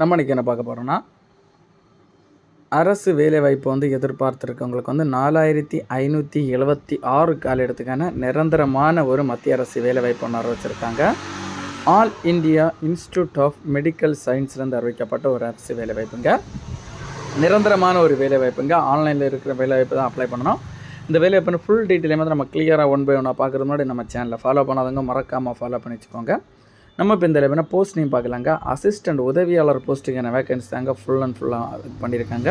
நம்ம இன்றைக்கி என்ன பார்க்க போகிறோன்னா, அரசு வேலைவாய்ப்பு வந்து எதிர்பார்த்துருக்கவங்களுக்கு வந்து 4576 காலியிடத்துக்கான நிரந்தரமான ஒரு மத்திய அரசு வேலைவாய்ப்பு ஒன்று அறிவிச்சிருக்காங்க. All India Institute of Medical சயின்ஸ்லேருந்து அறிவிக்கப்பட்ட ஒரு அரசு வேலைவாய்ப்புங்க. நிரந்தரமான ஒரு வேலைவாய்ப்புங்க. ஆன்லைனில் இருக்கிற வேலைவாய்ப்பு தான் அப்ளை பண்ணணும். இந்த வேலைவாய்ப்பு ஃபுல் டீட்டெயிலே வந்து நம்ம கிளியராக 1 by 1 பார்க்குறது முன்னாடி நம்ம சேனலில் ஃபாலோ பண்ணாதவங்க மறக்காமல் ஃபாலோ பண்ணி வச்சுக்கோங்க. நம்ம இப்போ இந்த வேணால் போஸ்ட் நேம் பார்க்கலாங்க. அசிஸ்டண்ட் உதவியாளர் போஸ்ட்டுக்கான வேகன்சி தாங்க ஃபுல்லாக இது பண்ணியிருக்காங்க.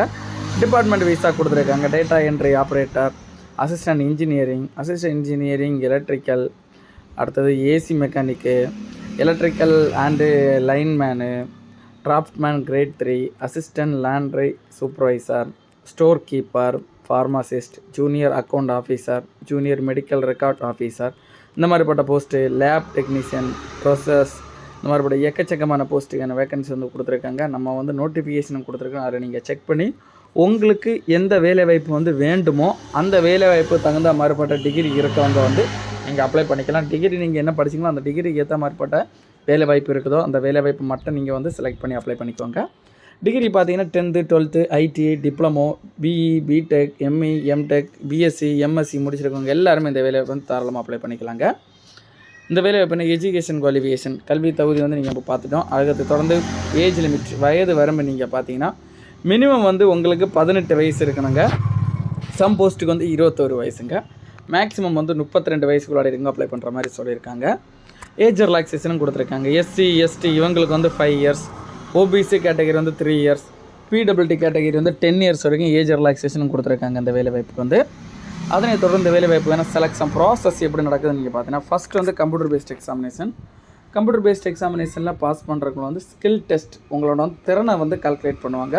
டிபார்ட்மெண்ட் வைஸாக கொடுத்துருக்காங்க. Data entry operator, assistant engineering, electrical, அடுத்தது AC mechanic, electrical and lineman, draftsman grade 3, assistant laundry supervisor, store keeper, pharmacist, junior account officer, junior medical record officer, இந்த மாதிரிப்பட்ட போஸ்ட்டு, லேப் டெக்னீஷியன், ப்ரொசஸ், இந்த மாதிரிப்பட்ட எக்கச்சக்கமான போஸ்ட்டுக்கான vacancy வந்து கொடுத்துருக்காங்க. நம்ம வந்து நோட்டிஃபிகேஷனும் கொடுத்துருக்கோம். அதில் நீங்கள் செக் பண்ணி உங்களுக்கு எந்த வேலைவாய்ப்பு வந்து வேண்டுமோ அந்த வேலைவாய்ப்பு தகுந்த மாதிரிப்பட்ட டிகிரி இருக்கவங்க வந்து நீங்கள் அப்ளை பண்ணிக்கலாம். டிகிரி நீங்கள் என்ன படிச்சிங்களோ அந்த டிகிரிக்கு ஏற்ற மாதிரிப்பட்ட வேலைவாய்ப்பு இருக்குதோ அந்த வேலைவாய்ப்பு மட்டும் நீங்கள் வந்து செலக்ட் பண்ணி அப்ளை பண்ணிக்கோங்க. டிகிரி பார்த்தீங்கன்னா 10th 12th ITI, diploma, BE, BTech, ME, MTech, BSc, MSc முடிச்சிருக்கவங்க எல்லாருமே இந்த வேலைவாய்ப்பு வந்து தாராளமாக அப்ளை பண்ணிக்கலாங்க. இந்த வேலைவாய்ப்பு எஜுகேஷன் குவாலிஃபிகேஷன் கல்வி தகுதி வந்து நீங்கள் இப்போ பார்த்துட்டோம். அதுக்கு தொடர்ந்து ஏஜ் லிமிட் வயது வரம்பு நீங்கள் பார்த்தீங்கன்னா மினிமம் வந்து உங்களுக்கு 18 வயசு இருக்கணுங்க. சம் போஸ்ட்டுக்கு வந்து 21 வயசுங்க. மேக்ஸிமம் வந்து 32 வயசுக்குள்ளாடி இருங்க அப்ளை பண்ணுற மாதிரி சொல்லியிருக்காங்க. ஏஜ் ரிலாக்ஸேஷனும் கொடுத்துருக்காங்க. எஸ்சி எஸ்டி இவங்களுக்கு வந்து 5 years, ஓபிசி கேட்டகரி வந்து 3 years, பிடபிள்யூடி கேட்டகரி வந்து 10 years வரைக்கும் ஏஜ் ரிலாக்ஸேஷனும் கொடுத்துருக்காங்க இந்த வேலைவாய்ப்புக்கு வந்து. அதனை தொடர்ந்து வேலைவாய்ப்பு வேணால் செலக்ஷன் ப்ராசஸ் எப்படி நடக்குதுன்னு நீங்கள் பார்த்தீங்கன்னா ஃபஸ்ட் வந்து கம்ப்யூட்டர் பேஸ்ட் எக்ஸாமினேஷனில் பாஸ் பண்ணுறவங்க வந்து ஸ்கில் டெஸ்ட் உங்களோட வந்து திறனை வந்து கால்குலேட் பண்ணுவாங்க.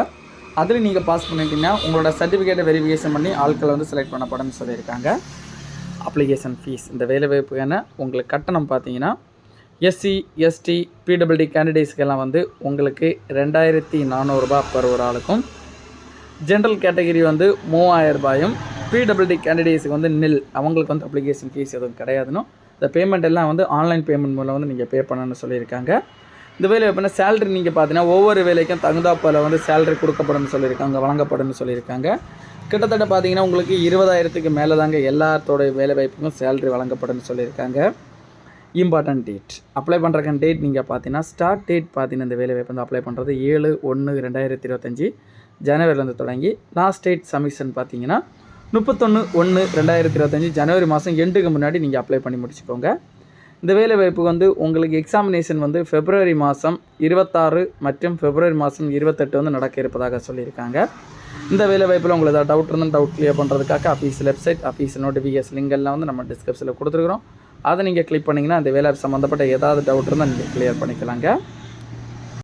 அதில் நீங்கள் பாஸ் பண்ணிட்டீங்கன்னா உங்களோட சர்டிஃபிகேட்டை வெரிஃபிகேஷன் பண்ணி ஆட்களை வந்து செலக்ட் பண்ணப்படும்னு சொல்லியிருக்காங்க. அப்ளிகேஷன் ஃபீஸ் இந்த வேலைவாய்ப்புக்கான உங்களுக்கு கட்டணம் பார்த்தீங்கன்னா எஸ்சி எஸ்டி பிடபிள்யூடி கேண்டிடேட்ஸ்க்கெல்லாம் வந்து உங்களுக்கு 2400 ரூபாய் per ஒரு ஆளுக்கும், ஜென்ரல் கேட்டகரி வந்து 3000 ரூபாயும், பிடபிள்யூடி கேண்டிடேட்ஸுக்கு வந்து அவங்களுக்கு வந்து அப்ளிகேஷன் ஃபீஸ் எதுவும் கிடையாதுன்னு இந்த பேமெண்ட் எல்லாம் வந்து ஆன்லைன் பேமெண்ட் மூலம் வந்து நீங்கள் பே பண்ணணும்னு சொல்லியிருக்காங்க. இந்த வேலைவாய்ப்புனா சேலரி நீங்கள் பார்த்தீங்கன்னா ஒவ்வொரு வேலைக்கும் தகுந்தாப்பில் வந்து சேலரி கொடுக்கப்படும் சொல்லியிருக்காங்க, வழங்கப்படும்னு சொல்லியிருக்காங்க. கிட்டத்தட்ட பார்த்தீங்கன்னா உங்களுக்கு 20,000க்கு மேலே தாங்க எல்லாத்தோட வேலைவாய்ப்புக்கும் சேலரி வழங்கப்படும்னு சொல்லியிருக்காங்க. இம்பார்ட்டன்ட் டேட் அப்ளை பண்ணுறக்கான டேட் நீங்கள் பார்த்தீங்கன்னா ஸ்டார்ட் டேட் பார்த்தீங்கன்னா இந்த வேலைவாய்ப்பு வந்து அப்ளை பண்ணுறது 7/1/2025 ஜனவரிலேருந்து தொடங்கி லாஸ்ட் டேட் சப்மிஷன் பார்த்தீங்கன்னா 31/1/2025 ஜனவரி மாதம் எண்டுக்கு முன்னாடி நீங்கள் அப்ளை பண்ணி முடிச்சுக்கோங்க. இந்த வேலைவாய்ப்பு வந்து உங்களுக்கு எக்ஸாமினேஷன் வந்து February மாதம் 26 மற்றும் February மாதம் 28 வந்து நடக்க இருப்பதாக சொல்லியிருக்காங்க. இந்த வேலைவாய்ப்பில் உங்களுக்கு ஏதாவது டவுட் இருந்தால் டவுட் கிளியர் பண்ணுறதுக்காக official website, official notification link எல்லாம் வந்து நம்ம டிஸ்கிரிப்ஷனில் கொடுத்துருக்குறோம். அதை நீங்கள் கிளிக் பண்ணிங்கன்னா அந்த வேலை சம்மந்தப்பட்ட ஏதாவது டவுட் இருந்தால் நீங்கள் கிளியர் பண்ணிக்கலாங்க.